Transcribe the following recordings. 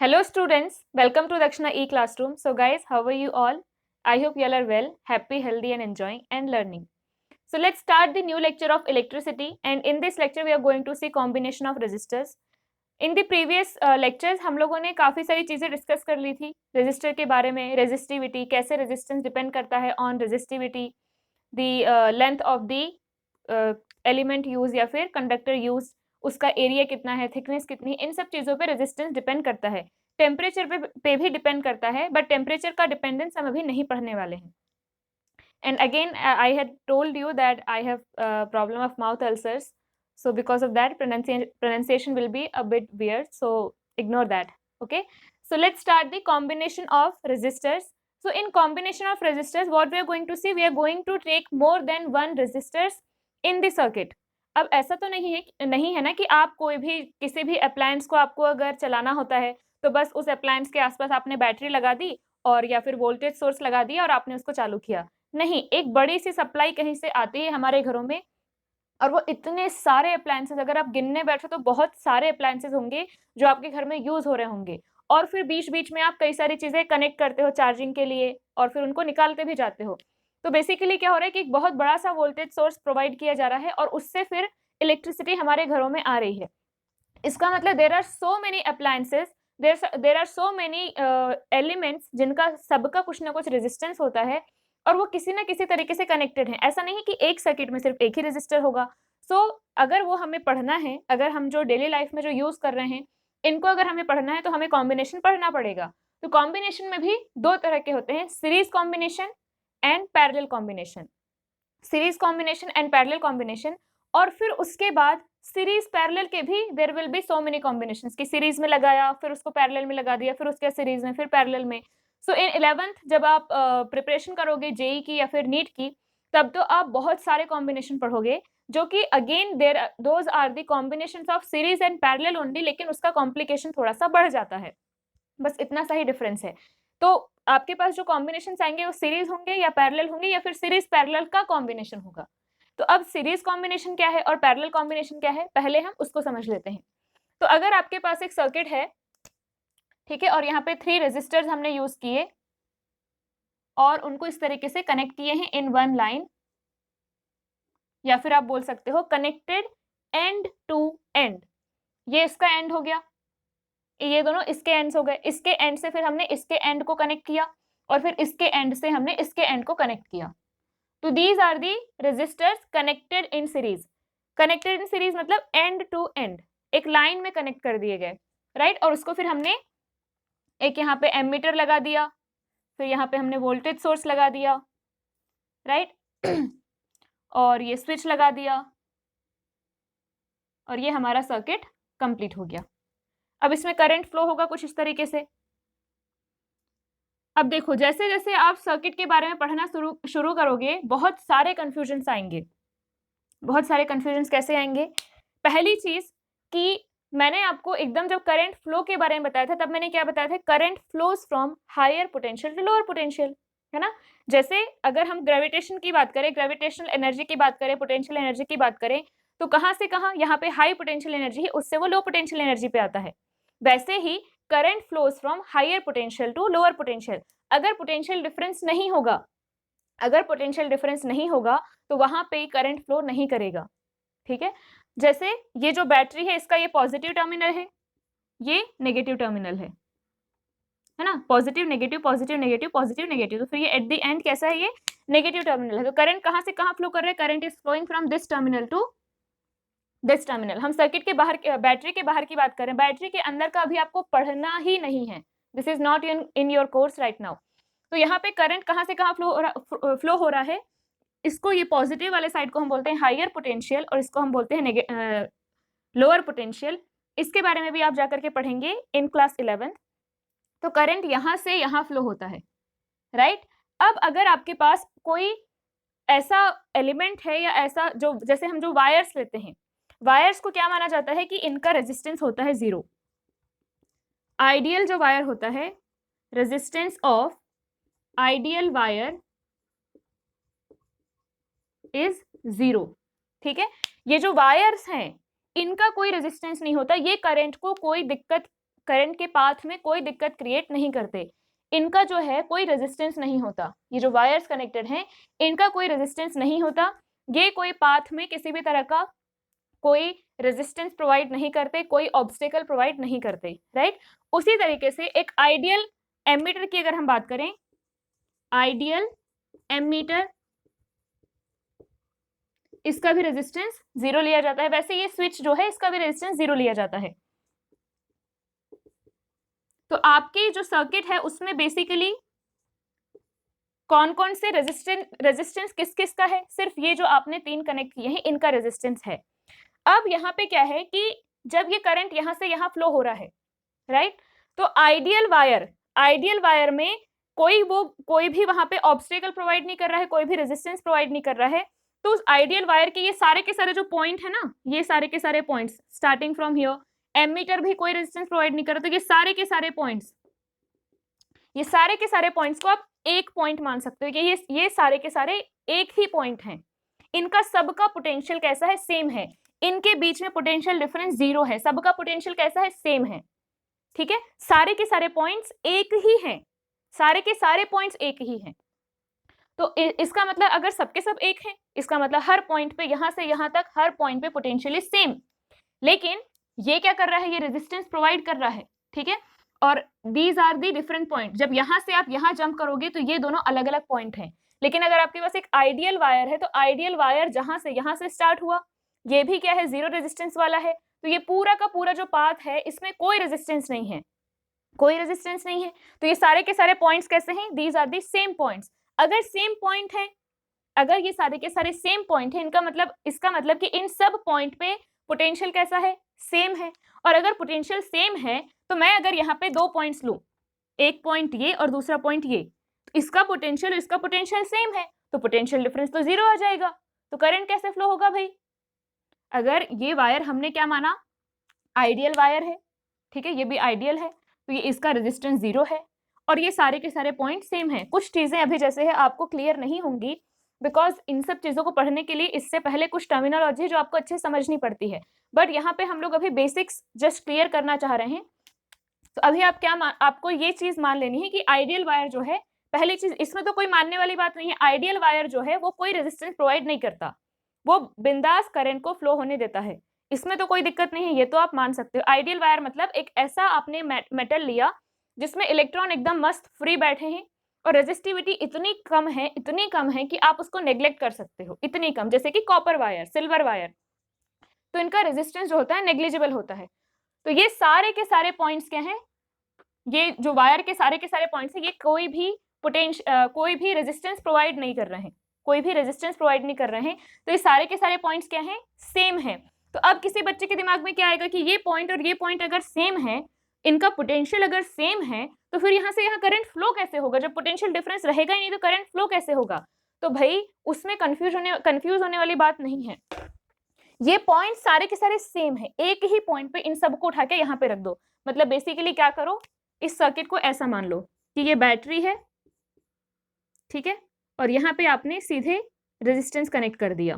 Hello students, welcome to Dakshana e-classroom. So guys, how are you all? I hope you all are well, happy, healthy and enjoying and learning. So let's start the new lecture of electricity, and in this lecture we are going to see combination of resistors. In the previous lectures हम लोगों ने काफ़ी सारी चीज़ें discuss कर ली थी resistor के बारे में, रेजिस्टिविटी, कैसे रेजिस्टेंस डिपेंड करता है on resistivity, the length of the element use या फिर कंडक्टर यूज, उसका एरिया कितना है, थिकनेस कितनी है, इन सब चीज़ों पे रेजिस्टेंस डिपेंड करता है। टेम्परेचर पे भी डिपेंड करता है, बट टेम्परेचर का डिपेंडेंस हम अभी नहीं पढ़ने वाले हैं। And again, I had told you that I have problem of mouth ulcers, so because of that pronunciation will be a bit weird, so ignore that. Okay, so let's start the combination of resistors. So in combination of resistors, what we are going to see, we are going to take more than one resistors in the circuit. अब ऐसा तो नहीं है ना कि आप कोई भी किसी भी अप्लायंस को आपको अगर चलाना होता है तो बस उस अप्लायंस के आसपास आपने बैटरी लगा दी और या फिर वोल्टेज सोर्स लगा दिया और आपने उसको चालू किया। नहीं, एक बड़ी सी सप्लाई कहीं से आती है हमारे घरों में और वो इतने सारे अप्लायंसेस, अगर आप गिनने बैठो तो बहुत सारे अप्लायंसेस होंगे जो आपके घर में यूज हो रहे होंगे, और फिर बीच बीच में आप कई सारी चीजें कनेक्ट करते हो चार्जिंग के लिए और फिर उनको निकालते भी जाते हो। तो बेसिकली क्या हो रहा है कि एक बहुत बड़ा सा वोल्टेज सोर्स प्रोवाइड किया जा रहा है और उससे फिर इलेक्ट्रिसिटी हमारे घरों में आ रही है। इसका मतलब there are so many appliances, there are so many elements जिनका सबका कुछ ना कुछ रेजिस्टेंस होता है और वो किसी ना किसी तरीके से कनेक्टेड है। ऐसा नहीं है कि एक सर्किट में सिर्फ एक ही रेजिस्टर होगा। सो अगर वो हमें पढ़ना है, अगर हम जो डेली लाइफ में जो यूज कर रहे हैं इनको अगर हमें पढ़ना है तो हमें कॉम्बिनेशन पढ़ना पड़ेगा। तो कॉम्बिनेशन में भी दो तरह के होते हैं, series combination and parallel combination. Series combination and parallel combination, और फिर उसके बाद सीरीज पैरेलल के भी there will be so many combinations कि सीरीज में लगाया फिर उसको पैरेलल में लगा दिया फिर उसके सीरीज में फिर पैरेलल में। सो इन 11th जब आप प्रिपरेशन करोगे जेई की या फिर नीट की, तब तो आप बहुत सारे कॉम्बिनेशन पढ़ोगे जो कि again there those are the combinations of series and parallel only, लेकिन उसका कॉम्प्लिकेशन थोड़ा सा बढ़ जाता है, बस इतना सा ही डिफरेंस है। तो आपके पास जो कॉम्बिनेशन आएंगे वो सीरीज होंगे या पैरेलल होंगे या फिर सीरीज पैरेलल का कॉम्बिनेशन होगा। तो अब सीरीज कॉम्बिनेशन क्या है और पैरेलल कॉम्बिनेशन क्या है, पहले हम उसको समझ लेते हैं। तो अगर आपके पास एक सर्किट है, ठीक है, और यहाँ पे 3 रेजिस्टर्स हमने यूज किए और उनको इस तरीके से कनेक्ट किए हैं इन वन लाइन, या फिर आप बोल सकते हो कनेक्टेड एंड टू एंड। ये इसका एंड हो गया, ये दोनों इसके एंड्स हो गए, इसके एंड से फिर हमने इसके एंड को कनेक्ट किया और फिर इसके एंड से हमने इसके एंड को कनेक्ट किया। तो these are the resistors connected in series. Connected in series मतलब एंड टू एंड, एक लाइन में कनेक्ट कर दिए गए, राइट। और उसको फिर हमने एक यहाँ पे एमीटर लगा दिया, फिर यहाँ पे हमने वोल्टेज सोर्स लगा दिया, राइट और ये स्विच लगा दिया और ये हमारा सर्किट कंप्लीट हो गया। अब इसमें करंट फ्लो होगा कुछ इस तरीके से। अब देखो, जैसे जैसे आप सर्किट के बारे में पढ़ना शुरू करोगे बहुत सारे कंफ्यूजन्स आएंगे। बहुत सारे कंफ्यूजन्स कैसे आएंगे? पहली चीज कि मैंने आपको एकदम जब करंट फ्लो के बारे में बताया था तब मैंने क्या बताया था, current flows from higher potential to lower potential, है ना। जैसे अगर हम ग्रेविटेशन की बात करें, ग्रेविटेशनल एनर्जी की बात करें, पोटेंशियल एनर्जी की बात करें, तो कहाँ से कहाँ, यहाँ पे हाई पोटेंशियल एनर्जी है उससे वो लो पोटेंशियल एनर्जी पे आता है। वैसे ही current flows from higher potential to lower potential. अगर पोटेंशियल डिफरेंस नहीं होगा, अगर पोटेंशियल डिफरेंस नहीं होगा तो वहां पे करंट फ्लो नहीं करेगा, ठीक है। जैसे ये जो बैटरी है इसका ये पॉजिटिव टर्मिनल है, ये नेगेटिव टर्मिनल है ना, positive negative positive negative positive negative, तो फिर ये एट द एंड कैसा है, ये नेगेटिव टर्मिनल है। तो करंट कहाँ से कहाँ फ्लो कर रहा है, current is flowing from this terminal to this terminal. हम सर्किट के बाहर, बैटरी के बाहर की बात करें, बैटरी के अंदर का अभी आपको पढ़ना ही नहीं है, this is not in your course right now. तो यहाँ पे करंट कहाँ से कहाँ फ्लो हो रहा है, इसको ये पॉजिटिव वाले साइड को हम बोलते हैं हायर पोटेंशियल और इसको हम बोलते हैं लोअर पोटेंशियल। इसके बारे में भी आप जाकर के पढ़ेंगे इन क्लास 11th। तो करंट यहाँ से यहाँ फ्लो होता है, राइट। अब अगर आपके पास कोई ऐसा एलिमेंट है या ऐसा जो, जैसे हम जो वायर्स लेते हैं, वायर्स को क्या माना जाता है कि इनका रेजिस्टेंस होता है 0। आइडियल जो वायर होता है, resistance of ideal wire is 0, ठीक है। ये जो वायर्स हैं इनका कोई रेजिस्टेंस नहीं होता, ये करंट को कोई दिक्कत करंट के पाथ में कोई दिक्कत क्रिएट नहीं करते। इनका जो है कोई रेजिस्टेंस नहीं होता, ये जो वायर्स कनेक्टेड हैं इनका कोई रेजिस्टेंस नहीं होता, ये कोई पाथ में किसी भी तरह का कोई रेजिस्टेंस प्रोवाइड नहीं करते, कोई ऑब्स्टेकल प्रोवाइड नहीं करते, राइट। उसी तरीके से एक आइडियल एमीटर की अगर हम बात करें, आइडियल एमीटर, इसका भी रेजिस्टेंस 0 लिया जाता है। वैसे ये स्विच जो है इसका भी रेजिस्टेंस 0 लिया जाता है। तो आपकी जो सर्किट है उसमें बेसिकली कौन कौन से रेजिस्टेंस किस किस का है, सिर्फ ये जो आपने 3 कनेक्ट किए हैं इनका रेजिस्टेंस है। अब यहाँ पे क्या है कि जब ये करंट यहाँ से यहाँ फ्लो हो रहा है, राइट, तो आइडियल वायर में कोई भी वहां पे ऑब्स्टेकल प्रोवाइड नहीं कर रहा है, कोई भी रेजिस्टेंस प्रोवाइड नहीं कर रहा है। तो उस आइडियल वायर के सारे के सारे जो पॉइंट है ना, ये सारे के सारे points starting from here, ammeter भी कोई रेजिस्टेंस प्रोवाइड नहीं कर रहा, तो ये सारे के सारे पॉइंट्स को आप एक पॉइंट मान सकते हो कि ये सारे के सारे एक ही पॉइंट हैं। इनका सबका पोटेंशियल कैसा है, सेम है। इनके बीच में पोटेंशियल डिफरेंस 0 है, सबका पोटेंशियल कैसा है, सेम है, ठीक है। सारे के सारे पॉइंट्स एक ही हैं, सारे के सारे पॉइंट्स एक ही हैं। तो इसका मतलब अगर सबके सब एक हैं, इसका मतलब हर पॉइंट पे यहां से यहां तक हर पॉइंट पे पोटेंशियल इज सेम। लेकिन ये क्या कर रहा है, ये रेजिस्टेंस प्रोवाइड कर रहा है, ठीक है। और these are the different point, जब यहां से आप यहां जंप करोगे तो ये दोनों अलग अलग पॉइंट हैं। लेकिन अगर आपके पास एक आइडियल वायर है तो आइडियल वायर जहां से यहां से स्टार्ट हुआ, ये भी क्या है, 0 रेजिस्टेंस वाला है। तो ये पूरा का पूरा जो पाथ है इसमें कोई रेजिस्टेंस नहीं है, कोई रेजिस्टेंस नहीं है। तो ये सारे के सारे पॉइंट्स कैसे हैं, these are the same points. अगर सेम पॉइंट है, अगर ये सारे के सारे सेम पॉइंट है, इसका मतलब कि इन सब पॉइंट पे पोटेंशियल कैसा है, सेम है। और अगर पोटेंशियल सेम है तो मैं अगर यहाँ पे 2 पॉइंट्स लूं, एक पॉइंट ये और दूसरा पॉइंट ये, तो इसका पोटेंशियल और इसका पोटेंशियल सेम है, तो पोटेंशियल डिफरेंस तो 0 आ जाएगा। तो करंट कैसे फ्लो होगा भाई, अगर ये वायर हमने क्या माना, आइडियल वायर है, ठीक है, ये भी आइडियल है, तो ये इसका रेजिस्टेंस 0 है और ये सारे के सारे पॉइंट सेम है। कुछ चीजें अभी जैसे है आपको क्लियर नहीं होंगी, बिकॉज इन सब चीजों को पढ़ने के लिए इससे पहले कुछ टर्मिनोलॉजी जो आपको अच्छे समझनी पड़ती है, बट यहाँ पे हम लोग अभी बेसिक्स जस्ट क्लियर करना चाह रहे हैं। तो अभी आपको ये चीज मान लेनी है कि आइडियल वायर जो है, पहली चीज इसमें तो कोई मानने वाली बात नहीं है, आइडियल वायर जो है वो कोई रेजिस्टेंस प्रोवाइड नहीं करता, वो बिंदास करंट को फ्लो होने देता है, इसमें तो कोई दिक्कत नहीं है, ये तो आप मान सकते हो। आइडियल वायर मतलब एक ऐसा आपने मेटल लिया जिसमें इलेक्ट्रॉन एकदम मस्त फ्री बैठे हैं और रेजिस्टिविटी इतनी कम है कि आप उसको नेग्लेक्ट कर सकते हो, इतनी कम, जैसे कि कॉपर वायर, सिल्वर वायर, तो इनका रेजिस्टेंस जो होता है नेग्लिजिबल होता है। तो ये सारे के सारे पॉइंट्स क्या हैं, ये जो वायर के सारे पॉइंट्स हैं, ये कोई भी रेजिस्टेंस प्रोवाइड नहीं कर रहे हैं, कोई भी रेजिस्टेंस प्रोवाइड नहीं कर रहे हैं। तो ये सारे के सारे पॉइंट्स क्या हैं, सेम है। तो अब किसी बच्चे के दिमाग में क्या आएगा कि ये पॉइंट और ये पॉइंट अगर सेम है, इनका पोटेंशियल अगर सेम है, तो फिर यहाँ से यहाँ करंट फ्लो कैसे होगा, जब पोटेंशियल डिफरेंस रहेगा ही नहीं तो करंट फ्लो कैसे होगा। तो भाई उसमें कंफ्यूज होने वाली बात नहीं है, ये पॉइंट सारे के सारे सेम है, एक ही पॉइंट पे इन सबको उठा के यहाँ पे रख दो। मतलब बेसिकली क्या करो, इस सर्किट को ऐसा मान लो कि ये बैटरी है, ठीक है, और यहाँ पे आपने सीधे रेजिस्टेंस कनेक्ट कर दिया।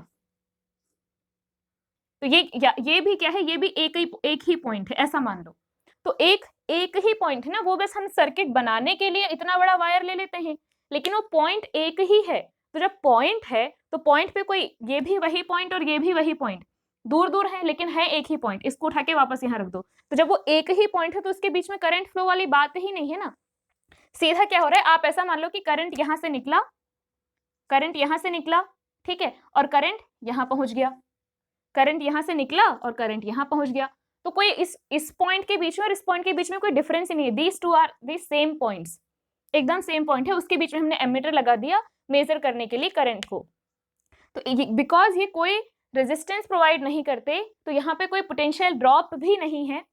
तो ये भी क्या है, ये भी एक ही पॉइंट है, ऐसा मान लो। तो एक ही पॉइंट है ना, वो बस हम सर्किट बनाने के लिए इतना बड़ा वायर ले लेते हैं, लेकिन वो पॉइंट एक ही है। तो जब पॉइंट है तो पॉइंट पे कोई, ये भी वही पॉइंट और ये भी वही पॉइंट, दूर दूर है लेकिन है एक ही पॉइंट, इसको उठा के वापस यहाँ रख दो। तो जब वो एक ही पॉइंट है तो उसके बीच में करंट फ्लो वाली बात ही नहीं है ना। सीधा क्या हो रहा है, आप ऐसा मान लो कि करंट यहाँ से निकला, ठीक है, और करंट यहाँ पहुंच गया, करंट यहाँ से निकला और करंट यहाँ पहुंच गया। तो कोई इस पॉइंट के बीच में और इस पॉइंट के बीच में कोई डिफरेंस ही नहीं है, these two are the same points, एकदम सेम पॉइंट है। उसके बीच में हमने एमीटर लगा दिया मेजर करने के लिए करंट को। तो बिकॉज ये कोई रेजिस्टेंस प्रोवाइड नहीं करते, तो यहाँ पे कोई पोटेंशियल ड्रॉप भी नहीं है,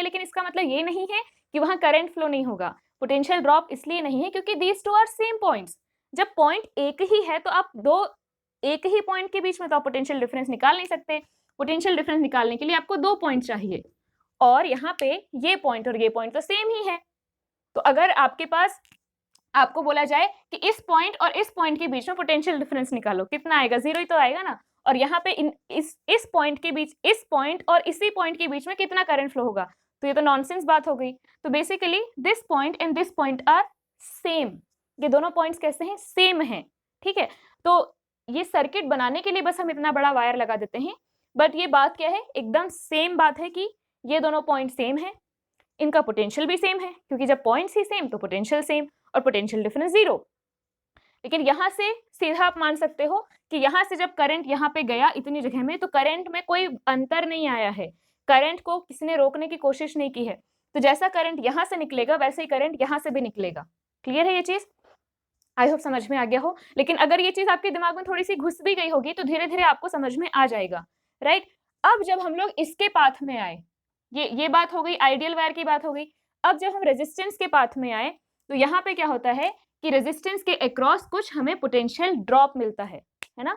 लेकिन इसका मतलब ये नहीं है कि वहां करंट फ्लो नहीं होगा। पोटेंशियल ड्रॉप इसलिए नहीं है क्योंकि these two are same points. जब पॉइंट एक ही है तो आप एक ही पॉइंट के बीच में तो आप पोटेंशियल डिफरेंस निकाल नहीं सकते। पोटेंशियल डिफरेंस निकालने के लिए आपको 2 पॉइंट चाहिए, और यहाँ पे ये पॉइंट और ये पॉइंट तो सेम ही है। तो अगर आपको बोला जाए कि इस पॉइंट और इस पॉइंट के बीच में पोटेंशियल डिफरेंस निकालो, कितना आएगा, 0 ही तो आएगा ना। और यहाँ पे इस पॉइंट के बीच, इस पॉइंट और इसी पॉइंट के बीच में कितना करंट फ्लो होगा, तो ये तो नॉनसेंस बात हो गई। तो basically this point and this point are same, ये दोनों पॉइंट्स कैसे हैं, सेम हैं, ठीक है। तो ये सर्किट बनाने के लिए बस हम इतना बड़ा वायर लगा देते हैं, बट ये बात क्या है, एकदम सेम बात है कि ये दोनों पॉइंट सेम है, इनका पोटेंशियल भी सेम है, क्योंकि जब पॉइंट्स ही सेम तो पोटेंशियल सेम, और पोटेंशियल डिफरेंस 0। लेकिन यहां से सीधा आप मान सकते हो कि यहां से जब करंट यहाँ पे गया इतनी जगह में, तो करंट में कोई अंतर नहीं आया है, करंट को किसी ने रोकने की कोशिश नहीं की है। तो जैसा करंट यहां से निकलेगा वैसे ही करंट यहां से भी निकलेगा। क्लियर है ये चीज? आई होप समझ में आ गया हो। लेकिन अगर ये चीज आपके दिमाग में थोड़ी सी घुस भी गई होगी तो धीरे धीरे आपको समझ में आ जाएगा, राइट। अब जब हम लोग इसके पाथ में आए, ये बात हो गई, आइडियल वायर की बात हो गई। अब जब हम रेजिस्टेंस के पाथ में आए तो यहाँ पे क्या होता है कि रेजिस्टेंस के अक्रॉस कुछ हमें पोटेंशियल ड्रॉप मिलता है ना।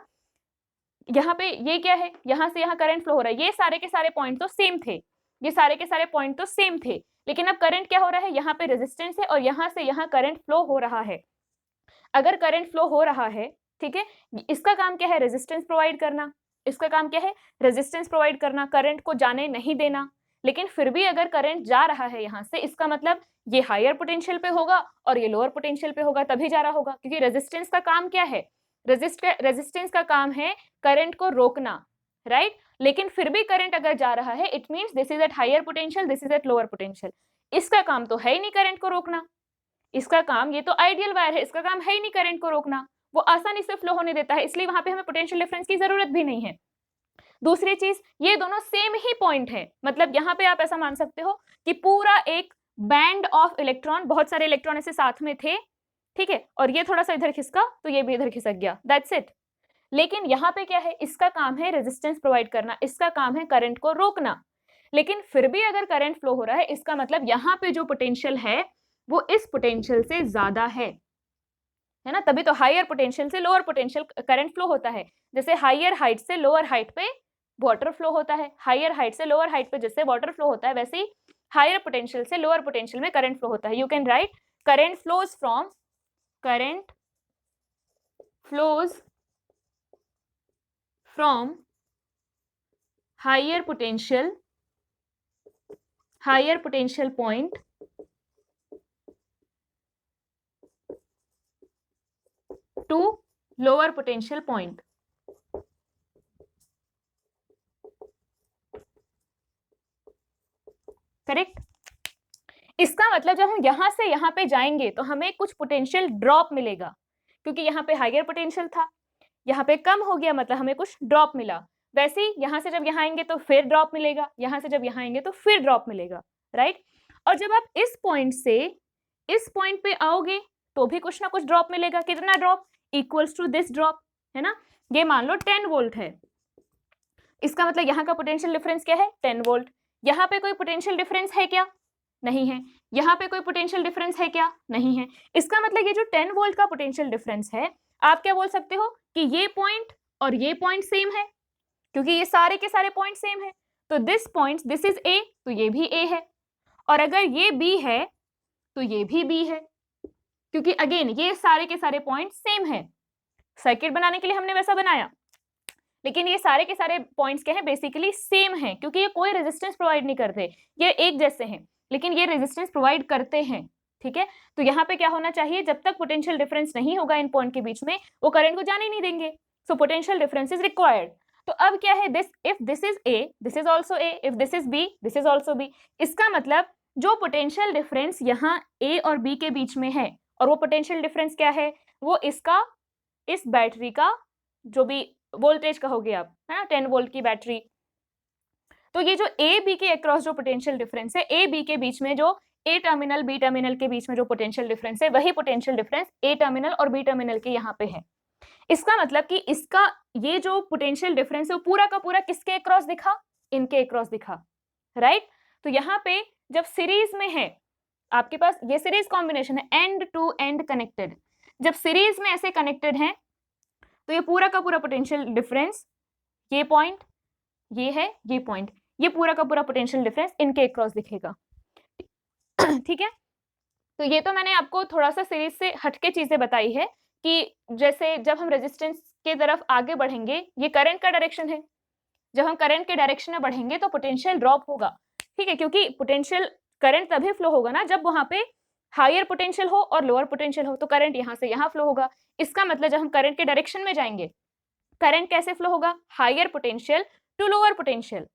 यहाँ पे ये क्या है, यहाँ से यहाँ करंट फ्लो हो रहा है, ये सारे के सारे पॉइंट तो सेम थे, ये सारे के सारे पॉइंट तो सेम थे, लेकिन अब करंट क्या हो रहा है, यहाँ पे रेजिस्टेंस है और यहाँ से यहाँ करंट फ्लो हो रहा है। अगर करंट फ्लो हो रहा है, ठीक है, इसका काम क्या है, रेजिस्टेंस प्रोवाइड करना, इसका काम क्या है, रेजिस्टेंस प्रोवाइड करना, करंट को जाने नहीं देना। लेकिन फिर भी अगर करंट जा रहा है यहाँ से, इसका मतलब ये हायर पोटेंशियल पे होगा और ये लोअर पोटेंशियल पे होगा, तभी जा रहा होगा, क्योंकि रेजिस्टेंस का काम क्या है, रेजिस्टेंस का काम है करंट को रोकना, राइट। लेकिन फिर भी करंट अगर जा रहा है, it means this is at higher potential, this is at lower potential. इसका काम तो है ही नहीं करंट को रोकना, इसका काम, ये तो आइडियल वायर है, इसका काम है ही नहीं करंट को रोकना, वो आसानी से फ्लो होने देता है, इसलिए वहां पे हमें पोटेंशियल डिफरेंस की जरूरत भी नहीं है। दूसरी चीज, ये दोनों सेम ही पॉइंट है, मतलब यहाँ पे आप ऐसा मान सकते हो कि पूरा एक बैंड ऑफ इलेक्ट्रॉन, बहुत सारे इलेक्ट्रॉन ऐसे साथ में थे, ठीक है, और ये थोड़ा सा इधर खिसका तो ये भी इधर खिसक गया, दैट्स इट। लेकिन यहाँ पे क्या है, इसका काम है रेजिस्टेंस प्रोवाइड करना, इसका काम है करंट को रोकना। लेकिन फिर भी अगर करंट फ्लो हो रहा है, इसका मतलब यहाँ पे जो पोटेंशियल है वो इस पोटेंशियल से ज्यादा है ना, तभी तो हायर पोटेंशियल से लोअर पोटेंशियल करंट फ्लो होता है। जैसे हायर हाइट से लोअर हाइट पे वाटर फ्लो होता है, हायर हाइट से लोअर हाइट पे जैसे वाटर फ्लो होता है, वैसे ही हायर पोटेंशियल से लोअर पोटेंशियल में करंट फ्लो होता है। You can write current flows from higher potential point to lower potential point. Correct. इसका मतलब जब हम यहां से यहां पे जाएंगे तो हमें कुछ पोटेंशियल ड्रॉप मिलेगा, क्योंकि यहाँ पे हायर पोटेंशियल था, यहाँ पे कम हो गया, मतलब हमें कुछ ड्रॉप मिला। वैसे ही यहाँ से जब यहाँ आएंगे तो फिर ड्रॉप मिलेगा, यहाँ से जब यहाँ आएंगे तो फिर ड्रॉप मिलेगा, राइट। और जब आप इस पॉइंट से इस पॉइंट पे आओगे तो भी कुछ ना कुछ ड्रॉप मिलेगा। कितना drop, equals to this drop, है ना। ये मान लो 10 वोल्ट है, इसका मतलब यहाँ का पोटेंशियल डिफरेंस क्या है, 10 वोल्ट। यहाँ पे कोई पोटेंशियल डिफरेंस है क्या, नहीं है। यहाँ पे कोई पोटेंशियल डिफरेंस है क्या, नहीं है। इसका मतलब ये जो 10 वोल्ट का पोटेंशियल डिफरेंस है, आप क्या बोल सकते हो कि ये पॉइंट और ये पॉइंट सेम है, क्योंकि ये सारे के सारे पॉइंट सेम है। तो दिस पॉइंट, दिस इज ए, तो ये भी ए है, और अगर ये बी है तो ये भी बी है, क्योंकि अगेन ये सारे के सारे पॉइंट सेम है। सर्किट बनाने के लिए हमने वैसा बनाया, लेकिन ये सारे के सारे पॉइंट्स क्या है, बेसिकली सेम है, क्योंकि ये कोई रेजिस्टेंस प्रोवाइड नहीं करते, ये एक जैसे हैं, लेकिन ये रेजिस्टेंस प्रोवाइड करते हैं, ठीक है। तो यहाँ पे क्या होना चाहिए, जब तक पोटेंशियल डिफरेंस नहीं होगा इन पॉइंट के बीच में, वो करंट को जाने नहीं देंगे। So potential difference is required. तो अब क्या है, this, if this is A, this is also A, if this is B, this is also B. इसका मतलब जो पोटेंशियल डिफरेंस यहाँ ए और बी के बीच में है, और वो पोटेंशियल डिफरेंस क्या है, वो इसका, इस बैटरी का जो भी वोल्टेज कहोगे आप, है ना, 10 वोल्ट की बैटरी, तो ये जो ए बी के अक्रॉस जो पोटेंशियल डिफरेंस है, ए बी के बीच में जो ए टर्मिनल बी टर्मिनल के बीच में जो पोटेंशियल डिफरेंस है, वही पोटेंशियल डिफरेंस ए टर्मिनल और बी टर्मिनल के यहाँ पे है। इसका मतलब कि इसका ये जो पोटेंशियल डिफरेंस है वो पूरा का पूरा किसके अक्रॉस दिखा, इनके अक्रॉस दिखा, राइट। तो यहाँ पे जब सीरीज में है आपके पास, ये सीरीज कॉम्बिनेशन है, एंड टू एंड कनेक्टेड, जब सीरीज में ऐसे कनेक्टेड है तो ये पूरा का पूरा पोटेंशियल डिफरेंस, ये पॉइंट, ये है, ये पॉइंट, ये पूरा का पूरा पोटेंशियल डिफरेंस इनके अक्रॉस दिखेगा, ठीक है। तो ये तो मैंने आपको थोड़ा सा सीरीज से हटके चीजें बताई है कि जैसे जब हम रेजिस्टेंस के तरफ आगे बढ़ेंगे, ये करंट का डायरेक्शन है, जब हम करंट के डायरेक्शन में बढ़ेंगे तो पोटेंशियल ड्रॉप होगा, ठीक है, क्योंकि पोटेंशियल करंट तभी फ्लो होगा ना जब वहां पे हायर पोटेंशियल हो और लोअर पोटेंशियल हो, तो करंट यहाँ से यहाँ फ्लो होगा। इसका मतलब जब हम करंट के डायरेक्शन में जाएंगे, करंट कैसे फ्लो होगा, higher potential to lower potential,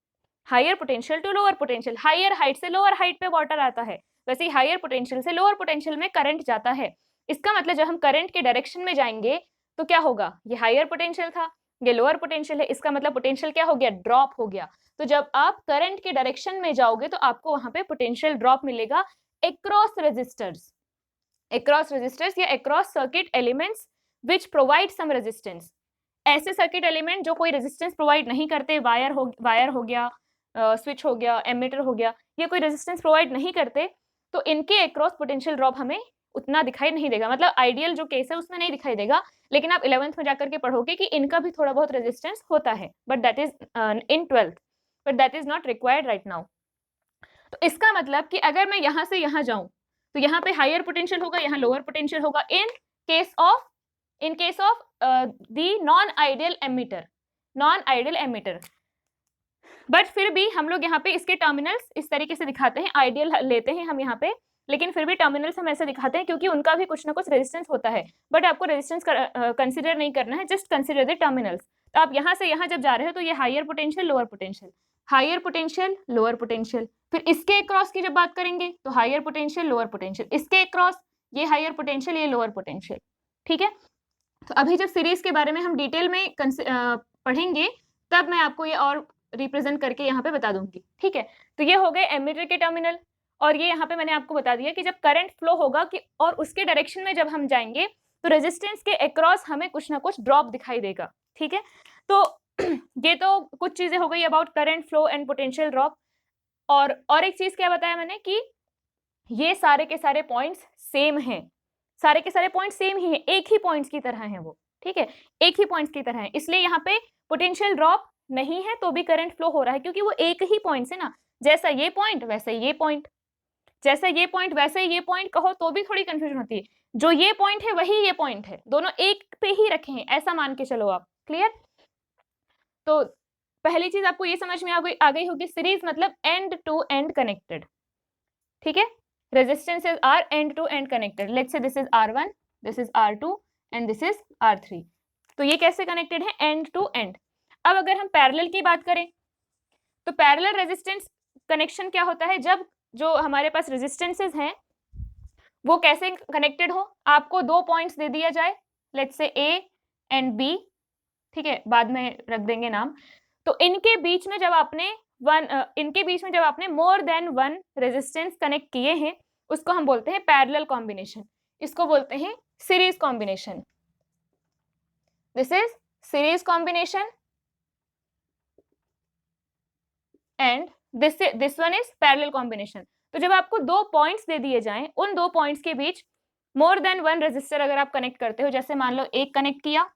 higher potential to lower potential, higher height से लोअर हाइट पे वाटर आता है, वैसे ही हायर पोटेंशियल से लोअर पोटेंशियल में करंट जाता है। इसका मतलब जब हम करंट के डायरेक्शन में जाएंगे तो क्या होगा, ये हायर पोटेंशियल था, ये लोअर पोटेंशियल है, इसका मतलब पोटेंशियल क्या हो गया, ड्रॉप हो गया। तो जब आप करंट के डायरेक्शन में जाओगे तो आपको वहां पे पोटेंशियल ड्रॉप मिलेगा across resistors, across resistors या across circuit elements which provide some resistance। ऐसे सर्किट एलिमेंट जो कोई रेजिस्टेंस प्रोवाइड नहीं करते, वायर हो गया, स्विच हो गया, एमिटर हो गया, ये कोई रेजिस्टेंस प्रोवाइड नहीं करते, तो इनके अक्रॉस पोटेंशियल ड्रॉप हमें उतना दिखाई नहीं देगा। मतलब आइडियल जो केस है उसमें नहीं दिखाई देगा, लेकिन आप 11th में जाकर के पढ़ोगे कि इनका भी थोड़ा बहुत रेजिस्टेंस होता है, but that is in 12th, but that is not required right now. तो इसका मतलब कि अगर मैं यहाँ से यहाँ जाऊं तो यहाँ पे हायर पोटेंशियल होगा, यहाँ लोअर पोटेंशियल होगा in case of the non ideal emitter. But फिर भी हम लोग यहाँ पे इसके टर्मिनल्स इस तरीके से दिखाते हैं, आइडियल लेते हैं हम यहाँ पे, लेकिन फिर भी टर्मिनल्स हम ऐसे दिखाते हैं क्योंकि उनका भी कुछ ना कुछ रेजिस्टेंस होता है, बट आपको रेजिस्टेंस कंसिडर नहीं करना है, जस्ट कंसिडर द टर्मिनल्स। तो आप यहाँ से यहाँ जब जा रहे हो तो ये higher potential lower potential, higher potential lower potential, फिर इसके अक्रॉस की जब बात करेंगे तो हायर पोटेंशियल लोअर पोटेंशियल, इसके अक्रॉस ये हायर पोटेंशियल ये लोअर पोटेंशियल। ठीक है, तो अभी जब सीरीज के बारे में हम डिटेल में पढ़ेंगे तब मैं आपको ये और रिप्रेजेंट करके यहाँ पे बता दूंगी। ठीक है, तो ये हो गए एमिटर के टर्मिनल, और ये यहाँ पे मैंने आपको बता दिया कि जब करंट फ्लो होगा कि और उसके डायरेक्शन में जब हम जाएंगे तो रेजिस्टेंस के अक्रॉस हमें कुछ ना कुछ ड्रॉप दिखाई देगा। ठीक है, तो ये तो कुछ चीजें हो गई about current flow and potential drop. और एक चीज क्या बताया मैंने कि ये सारे के सारे पॉइंट्स सेम हैं, सारे के सारे पॉइंट सेम ही हैं, एक ही पॉइंट्स की तरह हैं वो। ठीक है, एक ही पॉइंट्स की तरह है, इसलिए यहाँ पे पोटेंशियल ड्रॉप नहीं है तो भी करंट फ्लो हो रहा है, क्योंकि वो एक ही पॉइंट है ना, जैसा ये पॉइंट वैसा ये पॉइंट, जैसा ये पॉइंट वैसे ये पॉइंट कहो तो भी थोड़ी कंफ्यूजन होती है, जो ये पॉइंट है वही ये पॉइंट है, दोनों एक पे ही रखे हैं, ऐसा मान के चलो आप। क्लियर? तो पहली चीज आपको ये समझ में आ गई होगी, सीरीज मतलब एंड टू एंड कनेक्टेड। ठीक है, resistances are end to end connected, let's say this is R1, this is R2 and this is R3। तो ये कैसे कनेक्टेड है, एंड टू एंड। अब अगर हम पैरेलल की बात करें तो पैरेलल रेजिस्टेंस कनेक्शन क्या होता है, जब जो हमारे पास रेजिस्टेंसेस हैं वो कैसे कनेक्टेड हो, आपको दो पॉइंट्स दे दिया जाए, let's say A and B, ठीक है, बाद में रख देंगे नाम, तो इनके बीच में जब आपने more than one resistance connect किए हैं उसको हम बोलते हैं पैरेलल कॉम्बिनेशन, इसको बोलते हैं series combination. This is series combination and this one is parallel combination. तो जब आपको दो पॉइंट्स दे दिए जाएं, उन दो पॉइंट्स के बीच मोर देन वन रेजिस्टर अगर आप कनेक्ट करते हो, जैसे मान लो एक कनेक्ट किया,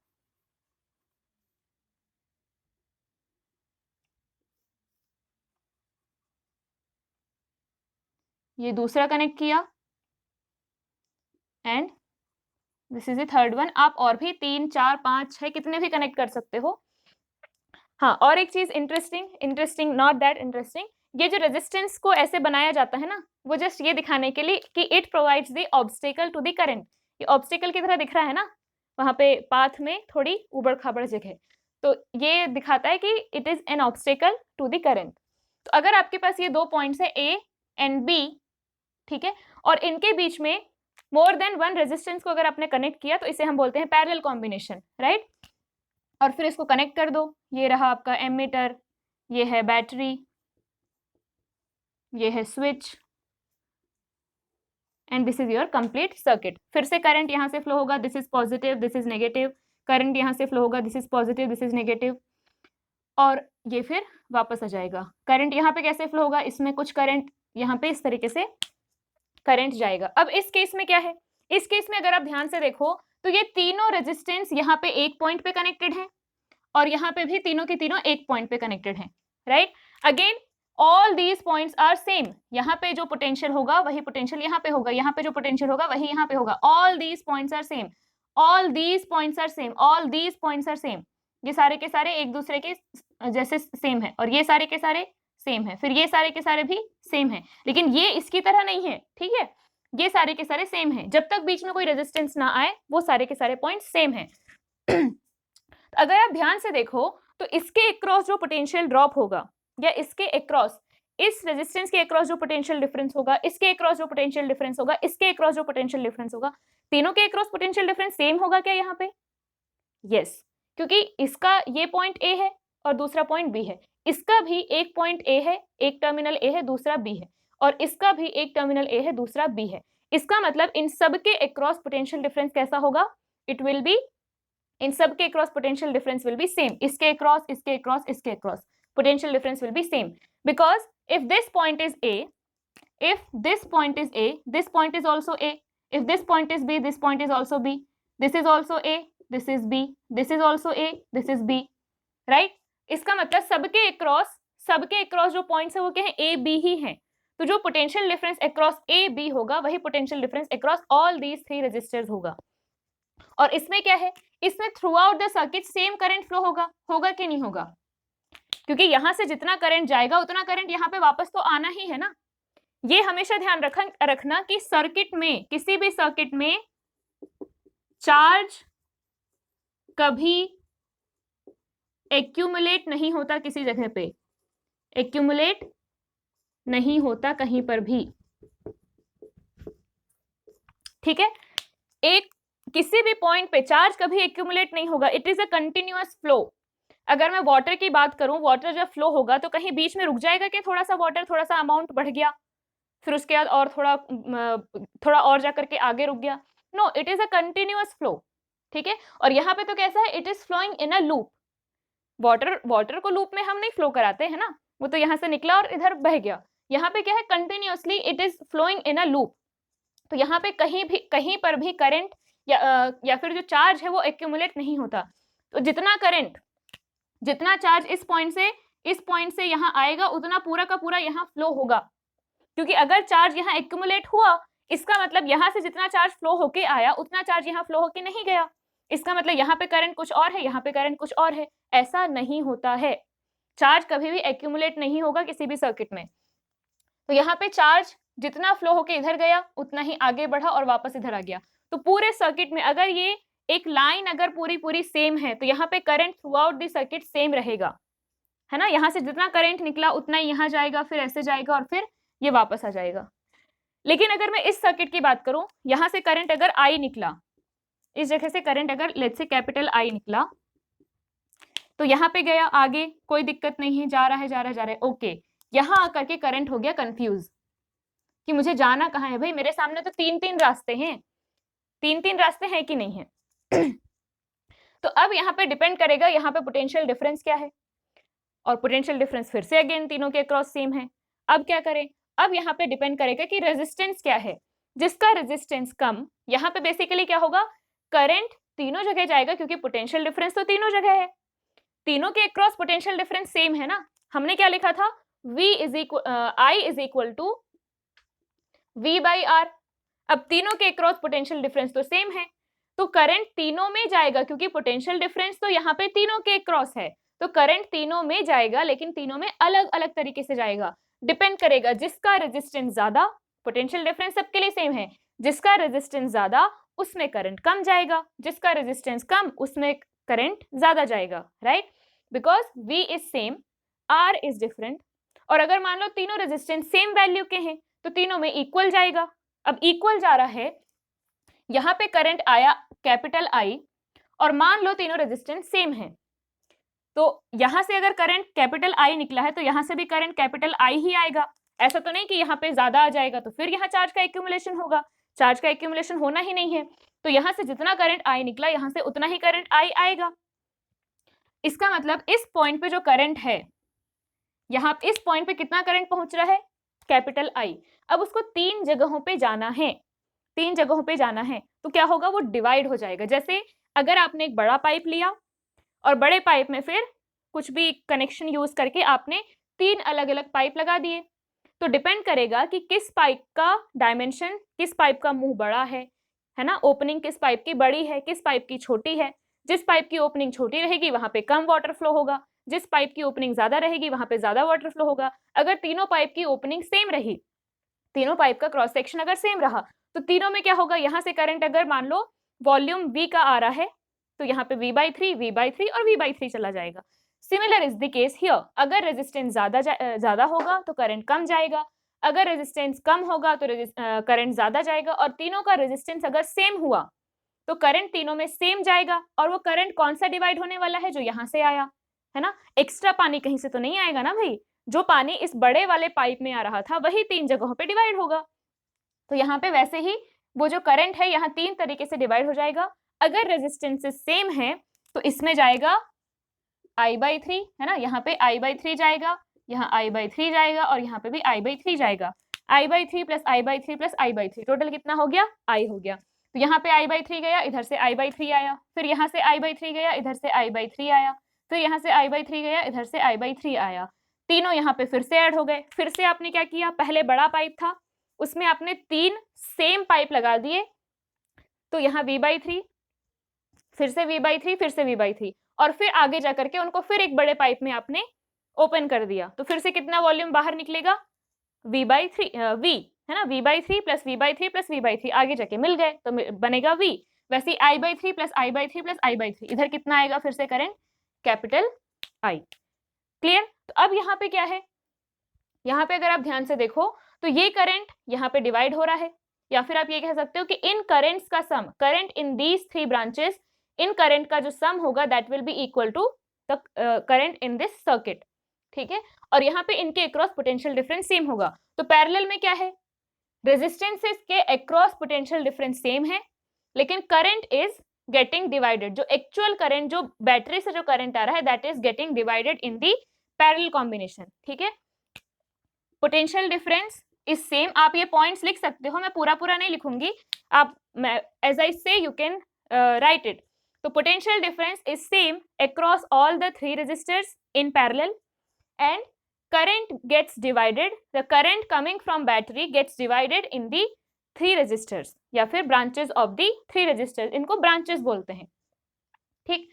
ये दूसरा कनेक्ट किया and this is the third one, आप और भी 3 4 5 6 कितने भी कनेक्ट कर सकते हो। हाँ, और एक चीज इंटरेस्टिंग नॉट दैट इंटरेस्टिंग, ये जो रेजिस्टेंस को ऐसे बनाया जाता है ना, वो जस्ट ये दिखाने के लिए कि it provides the obstacle to the current. ये ऑब्स्टेकल की तरह दिख रहा है ना, वहां पे पाथ में थोड़ी उबड़ खाबड़ जगह, तो ये दिखाता है कि it is an obstacle to the current. तो अगर आपके पास ये दो पॉइंट्स है A एंड B, ठीक है, और इनके बीच में मोर देन वन रेजिस्टेंस को अगर आपने कनेक्ट किया तो इसे हम बोलते हैं पैरेलल कॉम्बिनेशन, राइट। और फिर इसको कनेक्ट कर दो, ये रहा आपका एमीटर, ये है बैटरी, ये है switch and this is your complete circuit. फिर से करंट यहाँ से फ्लो होगा, this is positive this is negative, current यहाँ से फ्लो होगा, this is positive this is negative, और ये फिर वापस आ जाएगा। करंट यहाँ पे कैसे फ्लो होगा, इसमें कुछ करंट यहाँ पे इस तरीके से करंट जाएगा। अब इस केस में क्या है, इस केस में अगर आप ध्यान से देखो तो ये तीनों रेजिस्टेंस यहाँ पे एक पॉइंट पे कनेक्टेड है और यहाँ पे भी तीनों के तीनों एक पॉइंट पे कनेक्टेड हैं, right. Again all these points are same, यहाँ पे जो पोटेंशियल होगा वही पोटेंशियल यहाँ पे होगा, यहाँ पे जो पोटेंशियल होगा वही यहाँ पे होगा। All these points are same, all these points are same, all these points are same, ये सारे के सारे एक दूसरे के जैसे सेम है, और ये सारे के सारे सेम है, फिर ये सारे के सारे भी सेम है, लेकिन ये इसकी तरह नहीं है, ठीक है, ये सारे के सारे सेम है, जब तक बीच में कोई रेजिस्टेंस ना आए वो सारे के सारे पॉइंट सेम है। अगर आप ध्यान से देखो तो इसके अक्रॉस जो पोटेंशियल ड्रॉप होगा या इसके अक्रॉस, इस रेजिस्टेंस के अक्रॉस जो पोटेंशियल डिफरेंस होगा, इसके अक्रॉस जो पोटेंशियल डिफरेंस होगा, इसके अक्रॉस जो पोटेंशियल डिफरेंस होगा, तीनों के अक्रॉस पोटेंशियल डिफरेंस सेम होगा क्या यहाँ पे? यस, क्योंकि इसका ये पॉइंट ए है और दूसरा पॉइंट बी है, इसका भी एक पॉइंट ए है, एक टर्मिनल ए है, दूसरा बी है, और इसका भी एक टर्मिनल ए है, दूसरा बी है। इसका मतलब इन सब के अक्रॉस पोटेंशियल डिफरेंस कैसा होगा? इट विल बी, इन सब के across potential difference will be same, इसके अक्रॉस, इसके अक्रॉस, इसके across potential difference will be same, because if this point is A, if this point is A, this point is also A, if this point is B, this point is also B, this is also A, this is B, this is also A, this is B, right? इसका मतलब सबके across जो points है वो क्या है? A, B ही हैं। तो जो potential difference across A, B होगा वही potential difference across all these three resistors होगा। और इसमें क्या है? इसमें throughout the circuit same current flow होगा, होगा कि नहीं होगा? क्योंकि यहां से जितना करंट जाएगा उतना करंट यहाँ पे वापस तो आना ही है ना। ये हमेशा ध्यान रखना कि सर्किट में, किसी भी सर्किट में चार्ज कभी एक्यूमुलेट नहीं होता, किसी जगह पे एक्यूमुलेट नहीं होता कहीं पर भी, ठीक है। एक किसी भी पॉइंट पे चार्ज कभी एक्यूमुलेट नहीं होगा, it is a continuous flow. अगर मैं वाटर की बात करूं, वाटर जब फ्लो होगा तो कहीं बीच में रुक जाएगा कि थोड़ा सा वाटर, थोड़ा सा अमाउंट बढ़ गया, फिर उसके बाद और थोड़ा और जाकर के आगे रुक गया? No, it is a continuous flow, ठीक है। और यहाँ पे तो कैसा है? It is flowing in a loop. Water को लूप में हम नहीं फ्लो कराते हैं ना, वो तो यहाँ से निकला और इधर बह गया। यहाँ पे क्या है? Continuously it is flowing in a loop. तो यहाँ पे कहीं पर भी करंट या फिर जो चार्ज है वो एक्यूमुलेट नहीं होता। तो जितना चार्ज इस पॉइंट से यहाँ आएगा उतना पूरा का पूरा यहाँ फ्लो होगा, क्योंकि अगर चार्ज यहाँ एक्यूमुलेट हुआ इसका मतलब यहाँ से जितना चार्ज फ्लो होके आया उतना चार्ज यहाँ फ्लो होके नहीं गया। इसका मतलब यहाँ पे करंट कुछ और है, यहाँ पे करंट कुछ और है। ऐसा नहीं होता है, चार्ज कभी भी एक्यूमुलेट नहीं होगा किसी भी सर्किट में। तो यहाँ पे चार्ज जितना फ्लो होके इधर गया उतना ही आगे बढ़ा और वापस इधर आ गया। तो पूरे सर्किट में अगर ये एक लाइन अगर पूरी सेम है तो यहाँ पे current through out the circuit same रहेगा, है ना। यहाँ से जितना करंट निकला उतना ही यहाँ जाएगा, फिर ऐसे जाएगा और फिर ये वापस आ जाएगा। लेकिन अगर मैं इस सर्किट की बात करूं, यहाँ से करंट अगर आई निकला, इस जगह से करंट अगर लेट्स से कैपिटल आई निकला, तो यहाँ पे गया आगे, कोई दिक्कत नहीं है, जा रहा है ओके। यहाँ आकर के करंट हो गया कंफ्यूज कि मुझे जाना कहाँ है भाई, मेरे सामने तो तीन रास्ते हैं, तीन रास्ते हैं कि नहीं है। तो अब यहाँ पे डिपेंड करेगा यहाँ पे पोटेंशियल डिफरेंस क्या है, और पोटेंशियल डिफरेंस फिर से अगेन तीनों के क्रॉस सेम है। अब क्या करें? अब यहाँ पे डिपेंड करेगा कि रेजिस्टेंस क्या है। जिसका रेजिस्टेंस कम, यहाँ पे बेसिकली क्या होगा? करंट तीनों जगह जाएगा, क्योंकि पोटेंशियल डिफरेंस तो तीनों जगह है, तीनों के क्रॉस पोटेंशियल डिफरेंस सेम है ना। हमने क्या लिखा था? I is equal to V by R। अब तीनों के क्रॉस पोटेंशियल डिफरेंस तो सेम है, तो करंट तीनों में जाएगा, क्योंकि पोटेंशियल डिफरेंस तो यहाँ पे तीनों के क्रॉस है, तो करंट तीनों में जाएगा, लेकिन तीनों में अलग अलग तरीके से जाएगा। डिपेंड करेगा, जिसका रेजिस्टेंस ज्यादा, पोटेंशियल डिफरेंस सबके लिए सेम है, जिसका रेजिस्टेंस ज्यादा उसमें करंट कम जाएगा, जिसका रेजिस्टेंस कम उसमें करंट ज्यादा जाएगा, right. Because V is same, R is different. और अगर मान लो तीनों रेजिस्टेंस सेम वैल्यू के हैं तो तीनों में इक्वल जाएगा। अब इक्वल जा रहा है, यहाँ पे करंट आया कैपिटल I, और मान लो तीनों रेजिस्टेंस सेम है, तो यहां से अगर करंट कैपिटल I निकला है तो यहां से भी करंट कैपिटल I ही आएगा। ऐसा तो नहीं कि यहाँ पे ज्यादा आ जाएगा तो फिर यहाँ चार्ज का एक्यूमुलेशन होगा, चार्ज का एक्यूमुलेशन होना ही नहीं है। तो यहाँ से जितना करंट I निकला यहाँ से उतना ही करंट I आएगा। इसका मतलब इस पॉइंट पे जो करंट है, यहाँ इस पॉइंट पे कितना करंट पहुंच रहा है? Capital I। अब उसको तीन जगहों पे जाना है, तो क्या होगा? वो डिवाइड हो जाएगा। जैसे अगर आपने एक बड़ा पाइप लिया और बड़े पाइप में फिर कुछ भी कनेक्शन यूज करके आपने तीन अलग अलग पाइप लगा दिए, तो डिपेंड करेगा कि किस पाइप का डायमेंशन, किस पाइप का मुंह बड़ा है ना, ओपनिंग किस पाइप की बड़ी है, किस पाइप की छोटी है। जिस पाइप की ओपनिंग छोटी रहेगी वहां पे कम वाटर फ्लो होगा, जिस पाइप की ओपनिंग ज्यादा रहेगी वहां पे ज्यादा वाटर फ्लो होगा। अगर तीनों पाइप की ओपनिंग सेम रही, तीनों पाइप का क्रॉस सेक्शन अगर सेम रहा, तो तीनों में क्या होगा, यहाँ से करंट अगर मान लो वॉल्यूम V का आ रहा है तो यहाँ पे V/3, V/3 और V/3 चला जाएगा। Similar is the case here, अगर रेजिस्टेंस ज्यादा होगा तो करंट कम जाएगा, अगर रेजिस्टेंस कम होगा तो करंट ज्यादा जाएगा, और तीनों का रेजिस्टेंस अगर सेम हुआ तो करंट तीनों में सेम जाएगा। और वो करंट कौन सा डिवाइड होने वाला है, जो यहाँ से आया है ना, एक्स्ट्रा पानी कहीं से तो नहीं आएगा ना भाई, जो पानी इस बड़े वाले पाइप में आ रहा था वही 3 जगहों पे डिवाइड होगा। तो यहाँ पे वैसे ही वो जो करंट है यहाँ 3 तरीके से डिवाइड हो जाएगा। अगर रेजिस्टेंसेस सेम है तो इसमें जाएगा I/3 है ना, यहाँ पे I/3 जाएगा, यहाँ I/3 जाएगा और यहाँ पे भी I/3 जाएगा। I/3 plus I/3 plus I/3 total कितना हो गया, I हो गया। तो यहाँ पे I/3 गया, इधर से I/3 आया, फिर यहाँ से I/3 गया, इधर से I/3 आया, फिर यहाँ से I/3 गया, इधर से I/3 आया। तीनों यहाँ पे फिर से ऐड हो गए। फिर से आपने क्या किया, पहले बड़ा पाइप था उसमें आपने 3 सेम पाइप लगा दिए, तो यहाँ V/3, फिर से V/3, फिर से V/3, और फिर आगे जाकर के उनको फिर एक बड़े पाइप में आपने ओपन कर दिया, तो फिर से कितना वॉल्यूम बाहर निकलेगा, V/3 V है ना, V/3 plus V/3 plus V/3 आगे जाके मिल गए तो बनेगा V। वैसे I/3 plus I/3 plus I/3, इधर कितना आएगा फिर से करेंट, कैपिटल I। क्लियर। तो अब यहाँ पे क्या है, यहाँ पे अगर आप ध्यान से देखो तो ये करंट यहाँ पे डिवाइड हो रहा है, या फिर आप ये कह सकते हो कि इन करंट्स का sum, current in these 3 branches, इन करंट का जो सम होगा that will be equal to the current in this circuit. ठीक है, और यहाँ पे इनके अक्रॉस पोटेंशियल डिफरेंस सेम होगा। तो पैरेलल में क्या है, रेजिस्टेंसेस के अक्रॉस पोटेंशियल डिफरेंस सेम है, लेकिन करंट इज गेटिंग डिवाइडेड, जो एक्चुअल करंट, जो बैटरी से जो करंट आ रहा है that is getting divided in the parallel combination. ठीक है, पोटेंशियल डिफरेंस इज सेम। आप ये पॉइंट्स लिख सकते हो, मैं पूरा नहीं लिखूंगी, आप एज आई से यू कैन राइट इट। तो potential difference is same across all the 3 resistors in parallel, and current gets divided, the current coming from battery gets divided in the 3 resistors, या फिर branches of the 3 resistors, इनको branches बोलते हैं। ठीक,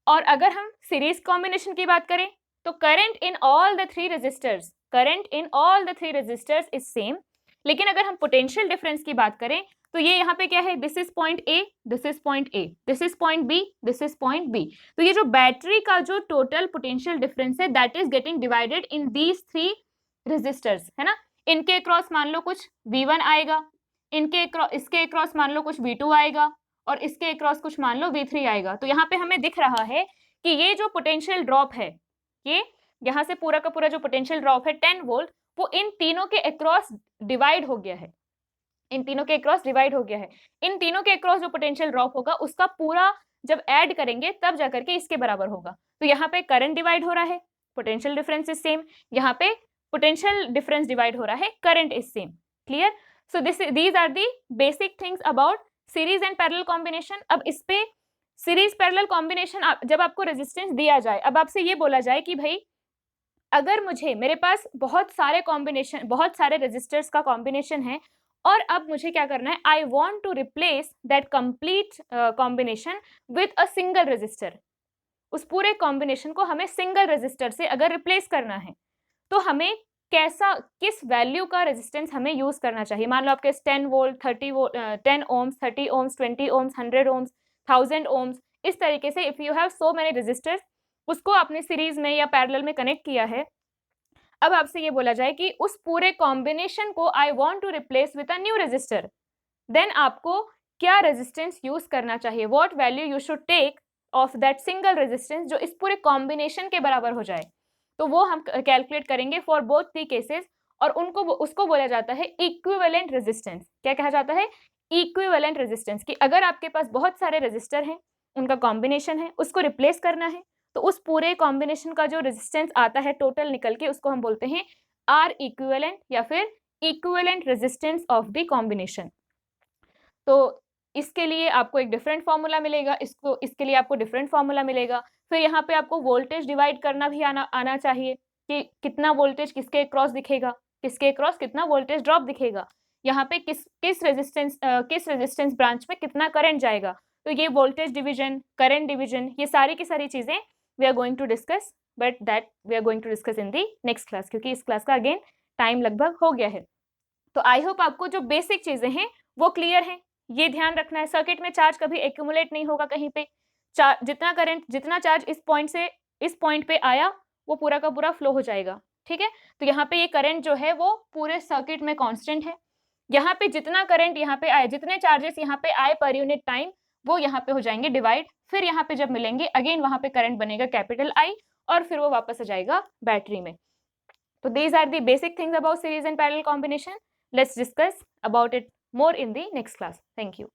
और अगर हम सीरीज कॉम्बिनेशन की बात करें तो current in all the 3 resistors, current in all the 3 resistors is same, लेकिन अगर हम पोटेंशियल डिफरेंस की बात करें तो ये यहाँ पे क्या है, this is point A, this is point A, this is point B, this is point B। तो ये जो बैटरी का जो टोटल पोटेंशियल डिफरेंस है that is getting divided in these 3 resistors है ना। इनके अक्रॉस मान लो कुछ V1 आएगा, इनके इसके अक्रॉस मान लो कुछ V2 आएगा, और इसके अक्रॉस कुछ मान लो V3 आएगा। तो यहाँ पे हमें दिख रहा है कि ये जो पोटेंशियल ड्रॉप है, ये यहाँ से पूरा का पूरा जो पोटेंशियल ड्रॉप है 10 वोल्ट, वो इन तीनों के अक्रॉस डिवाइड हो गया है, इन तीनों के अक्रॉस डिवाइड हो गया है। इन तीनों के अक्रॉस जो पोटेंशियल ड्रॉप होगा उसका पूरा जब ऐड करेंगे तब जाकर के इसके बराबर होगा। तो यहाँ पे करंट डिवाइड हो रहा है, पोटेंशियल डिफरेंस इज सेम, यहाँ पे पोटेंशियल डिफरेंस डिवाइड हो रहा है, current is same. Clear. So these are the basic things about series and parallel combination. अब इस पे सीरीज पैरेलल कॉम्बिनेशन, जब आपको रेजिस्टेंस दिया जाए, अब आपसे ये बोला जाए कि भाई अगर मुझे, मेरे पास बहुत सारे कॉम्बिनेशन, बहुत सारे रेजिस्टर्स का कॉम्बिनेशन है, और अब मुझे क्या करना है, I want to replace that complete combination with a single resistor. उस पूरे कॉम्बिनेशन को हमें सिंगल रेजिस्टर से अगर रिप्लेस करना है तो हमें कैसा, किस वैल्यू का रेजिस्टेंस हमें यूज करना चाहिए। मान लो आपके 10 volt, 30 volt, 10 ohms, 30 ohms, 20 ohms, 100 ohms, 1000 ohms, इस तरीके से if you have so many resistors, उसको आपने सीरीज में या पैरेलल में कनेक्ट किया है। अब आपसे ये बोला जाए कि उस पूरे कॉम्बिनेशन को I want to replace with a new resistor, then आपको क्या रेजिस्टेंस यूज करना चाहिए, what value you should take of that single resistance जो इस पूरे कॉम्बिनेशन के बराबर हो जाए। तो वो हम कैलकुलेट करेंगे फॉर बोथ दी केसेस, और उसको बोला जाता है इक्विवेलेंट रेजिस्टेंस। क्या कहा जाता है, इक्विवेलेंट रेजिस्टेंस, कि अगर आपके पास बहुत सारे रेजिस्टर हैं, उनका कॉम्बिनेशन है, उसको रिप्लेस करना है, तो उस पूरे कॉम्बिनेशन का जो रेजिस्टेंस आता है टोटल निकल के, उसको हम बोलते हैं आर इक्विवेलेंट, या फिर equivalent resistance of the combination. तो इसके लिए आपको एक डिफरेंट फॉर्मूला मिलेगा, इसके लिए आपको डिफरेंट फॉर्मूला मिलेगा। फिर यहाँ पे आपको वोल्टेज डिवाइड करना भी आना चाहिए कि कितना वोल्टेज किसके क्रॉस दिखेगा, किसके क्रॉस कितना वोल्टेज ड्रॉप दिखेगा, यहाँ पे किस रेजिस्टेंस ब्रांच में कितना करंट जाएगा। तो ये वोल्टेज डिवीजन, करंट डिवीजन, ये सारी की सारी चीजें we are going to discuss but that we are going to discuss in the next class, क्योंकि इस क्लास का अगेन टाइम लगभग हो गया है। तो आई होप आपको जो बेसिक चीजें हैं वो क्लियर हैं। ये ध्यान रखना है, सर्किट में चार्ज कभी एक्यूमुलेट नहीं होगा कहीं पे। जितना करंट, जितना चार्ज इस पॉइंट से इस पॉइंट पे आया वो पूरा का पूरा फ्लो हो जाएगा, ठीक है। तो यहाँ पे ये करंट जो है वो पूरे सर्किट में कांस्टेंट है। यहाँ पे जितना करंट यहाँ पे आए, जितने चार्जेस यहाँ पे आए पर यूनिट टाइम, वो यहाँ पे हो जाएंगे डिवाइड। फिर यहाँ पे जब मिलेंगे अगेन वहां पे करंट बनेगा कैपिटल आई, और फिर वो वापस आ जाएगा बैटरी में। तो these are the basic things about series and parallel combination. Let's discuss about it more in the next class. Thank you.